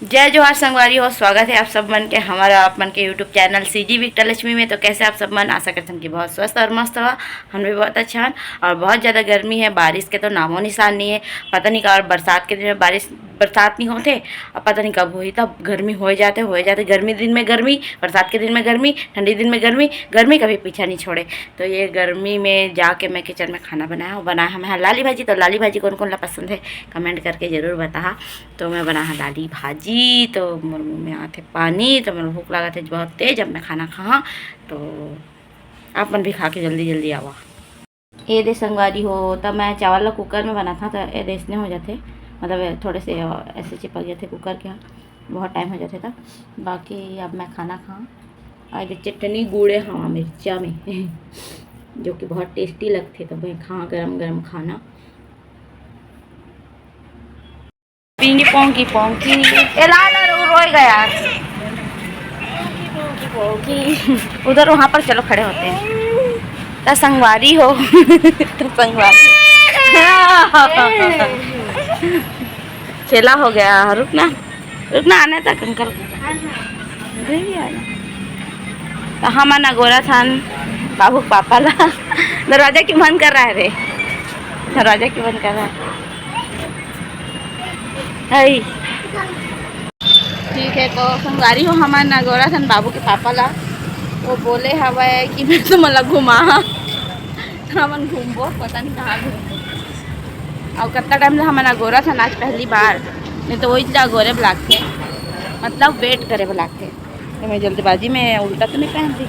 जय जोहार संगवारी हो। स्वागत है आप सब मन के हमारा आप मन के YouTube channel CG Victor Lakshmi में। तो कैसे आप सब मन, आशा करते हैं कि बहुत स्वस्थ और मस्त हुआ। हम भी बहुत अच्छा हैं। और बहुत ज़्यादा गर्मी है, बारिश के तो नामो निशान नहीं है। पता नहीं कब बरसात के दिन में बरसात नहीं होते और पता नहीं कब हुई तब गर्मी हो जाते गर्मी दिन में गर्मी, बरसात के दिन में गर्मी, ठंडी दिन में गर्मी। गर्मी कभी पीछा नहीं छोड़े। तो ये गर्मी में जाके मैं किचन में खाना बनाया हमें लाली भाजी। तो लाली भाजी कौन कौन पसंद है कमेंट करके ज़रूर बता। तो मैं बना है लाली भाजी, तो मेरे मुँह में आते पानी, तो मेरे भूख लगा थे बहुत तेज। जब मैं खाना खा तो आप मन भी खा के जल्दी जल्दी आवा। ये दे संगवारी हो। तब मैं चावल कुकर में बना था तो ये देसने हो जाते, मतलब थोड़े से ऐसे चिपक गए थे कुकर के, बहुत टाइम हो जाता था। बाकी अब मैं खाना खा और चटनी गुड़े हाँ मिर्चा में जो कि बहुत टेस्टी लगते। तो मैं खा गरम गरम खाना पिंगी पोंकी पोंकी रोए गया उधर वहाँ पर चलो खड़े होते हैं। तो संगवारी हो तो संगवारी खेला हो गया। रुकना आने तक अंकल तो हम नगोरा थान बाबू पापा ला दरवाजा क्यों बंद कर रहा है रे, दरवाजा क्यों बंद कर रहा है। ठीक है तो संगवारी हो हमारे नगोरा थान बाबू के पापा ला वो बोले हवा है कि मैं तो मतलब घुमा हमन घूमबो, पता नहीं कहाँ घूमबो और कितना टाइम से हमारा गोरा था आज पहली बार। नहीं तो वही चीज़ गोरे ब्लाक थे, मतलब वेट करे ब्लाक थे। तो मैं जल्दबाजी में उल्टा तो नहीं पहन रही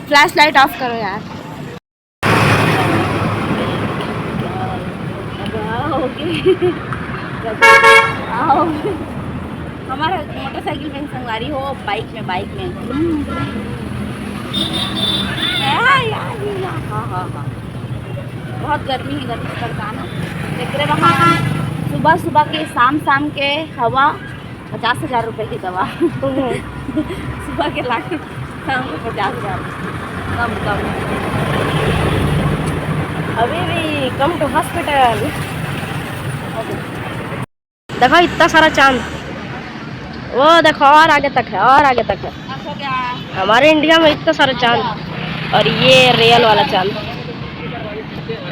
फ्लैश लाइट ऑफ करो यार। हमारा मोटरसाइकिल में संगवारी हो, बाइक में हाँ बहुत गर्मी है, गर्मी पड़ता ना। देख रहे वहाँ सुबह के शाम के हवा 50,000 रुपये की दवा सुबह के लाके शाम को 50,000 कम अभी भी कम टू हॉस्पिटल। देखो इतना सारा चांद, वो देखो और आगे तक है। हमारे इंडिया में इतना सारा चांद और ये रियल वाला चांद,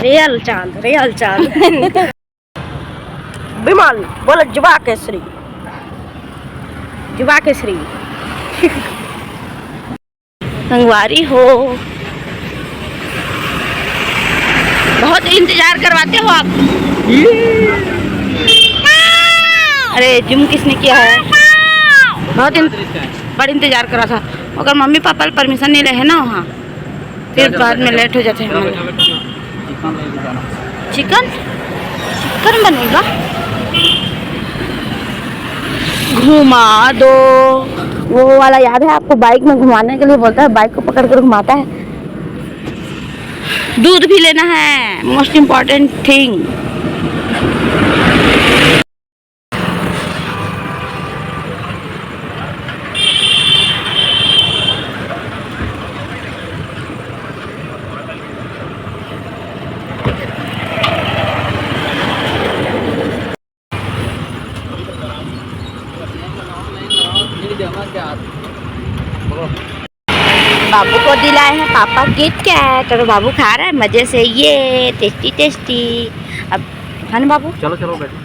रियल चांद विमान बोले जुबा केसरी संगवारी हो। बहुत इंतजार करवाते हो आप। अरे जिम किसने किया है, बहुत बड़ा इंतजार करा था मगर मम्मी पापा परमिशन नहीं रहे ना वहाँ, फिर बाद में लेट हो जाते हैं। चिकन बनेगा, घुमा दो। वो वाला याद है आपको, बाइक में घुमाने के लिए बोलता है, बाइक को पकड़ कर घुमाता है। दूध भी लेना है, मोस्ट इम्पॉर्टेंट थिंग। बाबू को दिलाए हैं पापा किट कैट और बाबू खा रहा है मजे से, ये टेस्टी। अब है ना बाबू, चलो बैठो।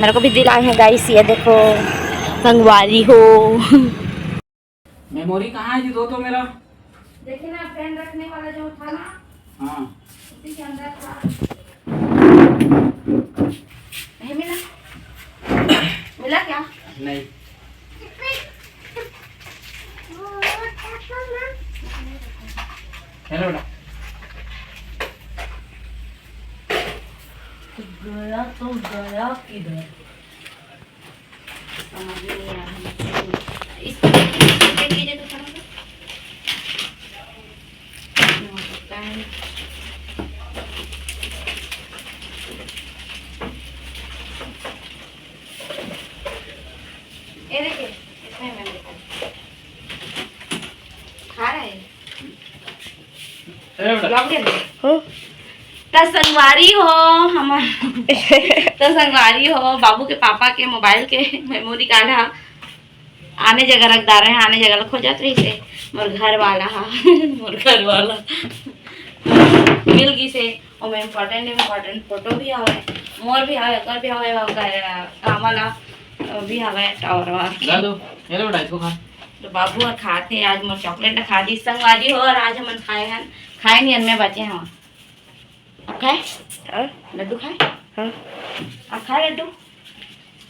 मेरे को भी दिलाए हैं गाइस, ये देखो संगवारी हो। मेमोरी कहाँ है जी? दो तो मेरा देखिए ना, पेन रखने वाला जो था ना, हाँ उसी के अंदर था। नहीं मिला क्या? नहीं हेलो बेटा, गया किधर समझ नहीं आ रहा। इसको लीजिए तो थोड़ा हो सकता है। ये देखिए इसमें मैं खा रहा है। तो संगवारी हो हमार तो संगवारी हो बाबू के पापा के मोबाइल के मेमोरी कार्ड हा आने जगह रखदा रहे आने जगह खो जात रही से मोर घर वाला हा मोर घर वाला मिल गई से और मैं इम्पोर्टेंट फोटो भी आवे मोर भी आवे कर भी आवे काम वाला भी आवे और ला दो ये लो बेटा इसको खा तो बाबू और खाते हैं आज मोर चॉकलेट खा दी संगवारी हो और आज हम खाए नहीं में बचे हैं आप खाए लड्डू खाए हाँ आप खाए लड्डू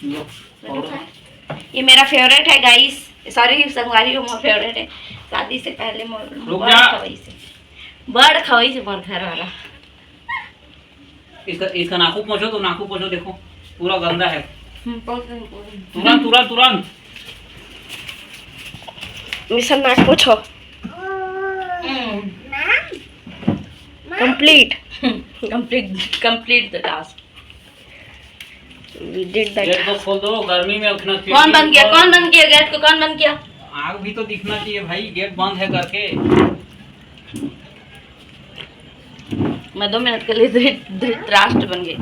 लो लड्डू खाए ये मेरा फेवरेट है गाइस सॉरी संगवारी हो मोर फेवरेट है शादी से पहले मोर रुक बड़ जा। खवई से मोर घर वाला इसका नाखू पोंछो तो नाखू पोंछो देखो पूरा गंदा है पोंछ तुरंत तुरंत तुरंत मिशन नाक पूछो complete complete the task we did that. Gate को खोल दो गर्मी में उठना कौन बंद किया गेट को कौन बंद किया आग भी तो दिखना चाहिए भाई गेट बंद है करके मैं 2 मिनट के लिए धृतराष्ट्र बन गई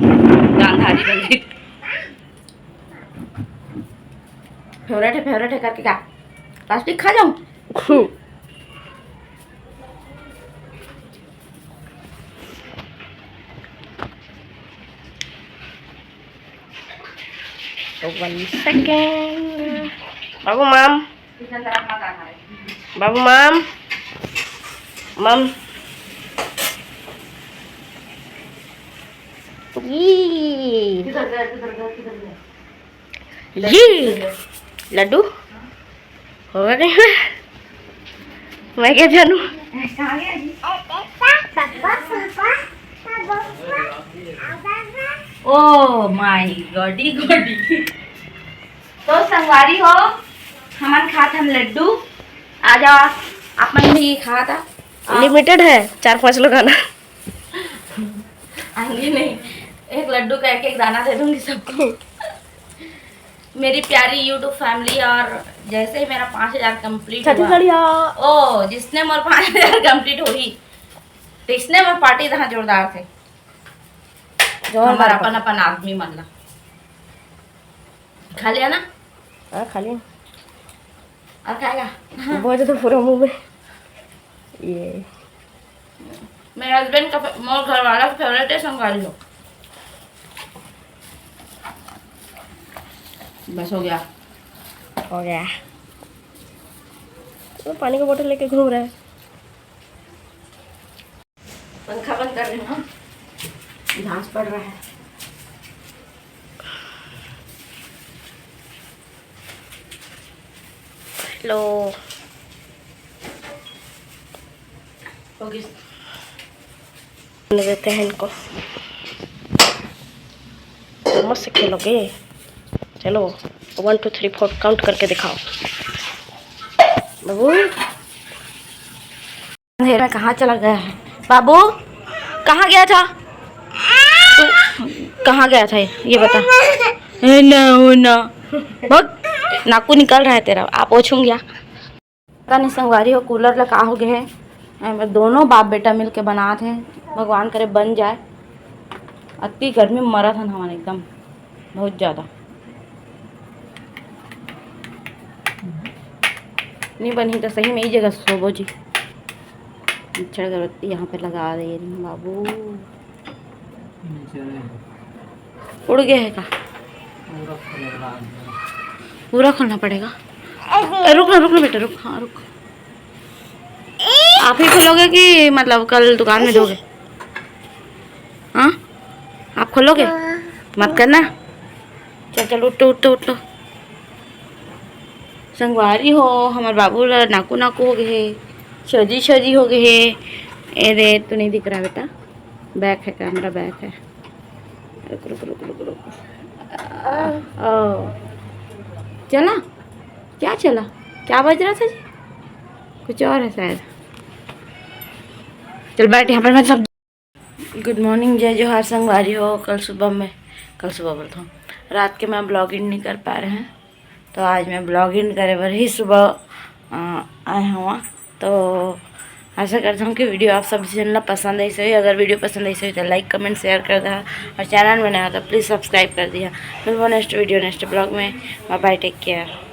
गांधारी बन गई फेवरेट है करके क्या प्लास्टिक खा जाऊं वन सेकेंड बाबू माम बाबू माम मम ये लड्डू हो गए मैं क्या जानू ओ माय गॉडी तो संगवारी हो हमन खात हम लड्डू आ जाओ अपन भी खा था लिमिटेड है 4-5 लोग आना आएंगे नहीं एक लड्डू का एक दाना दे दूंगी सबको मेरी प्यारी यूट्यूब फैमिली और जैसे ही मेरा 5000 कंप्लीट हुआ ओ जिसने मोर 5000 कंप्लीट हुई तो इसने मोर पार्टी दहा जोरदार थे जो हमारा अपन आदमी मन ला खा लिया ना हाँ खा लिया और खाएगा बहुत ज़्यादा पूरा मुंह में ये मेरे हस्बैंड का मोर घर वाला का फेवरेट है संगाली हो बस हो गया तो पानी का बोतल लेके घूम रहा है पंखा बंद कर रही हूँ ना घास पड़ रहा है लो होगी देते हैं इनको मस्त खेलोगे चलो 1 2 3 4 काउंट करके दिखाओ बाबू अंधेरा कहाँ चला गया है बाबू कहाँ गया था तू कहाँ गया था ये बता ना बहुत नाकू निकल रहा है तेरा आप पोछूंगी पता नहीं संगवारी हो कूलर लगा हो गए हैं दोनों बाप बेटा मिल के बना थे भगवान करे बन जाए अति गर्मी में मरा था हमारा एकदम बहुत ज़्यादा नहीं बनी तो सही में ही जगह सोबो जी अच्छा अगरबत्ती यहाँ पे लगा दे रही हूँ बाबू उड़ गया है का पूरा खोलना पड़ेगा रुकना बेटा रुक हाँ रुक आप ही खोलोगे कि मतलब कल दुकान में दोगे हाँ आप खोलोगे मत करना चल उठो संगवारी हो हमारे बाबू नाकू हो गए शजी हो गए है अरे तो नहीं दिख रहा बेटा बैक है कैमरा बैक है रुक चला क्या बज रहा था जी कुछ और है शायद चल बैठ यहाँ पर मैं सब गुड मॉर्निंग जय जोहार संगवारी हो कल सुबह बोलता हूँ रात के मैं ब्लॉग इन नहीं कर पा रहे हैं तो आज मैं ब्लॉग इन करे बर ही सुबह आए हुआ तो आशा करता हूँ कि वीडियो आप सब चैनल पसंद आई सही। अगर वीडियो पसंद आई सही तो लाइक कमेंट शेयर कर दिया और चैनल में नया तो प्लीज़ सब्सक्राइब कर दिया। मिलूँ नेक्स्ट वीडियो नेक्स्ट ब्लॉग में। Bye bye, take care.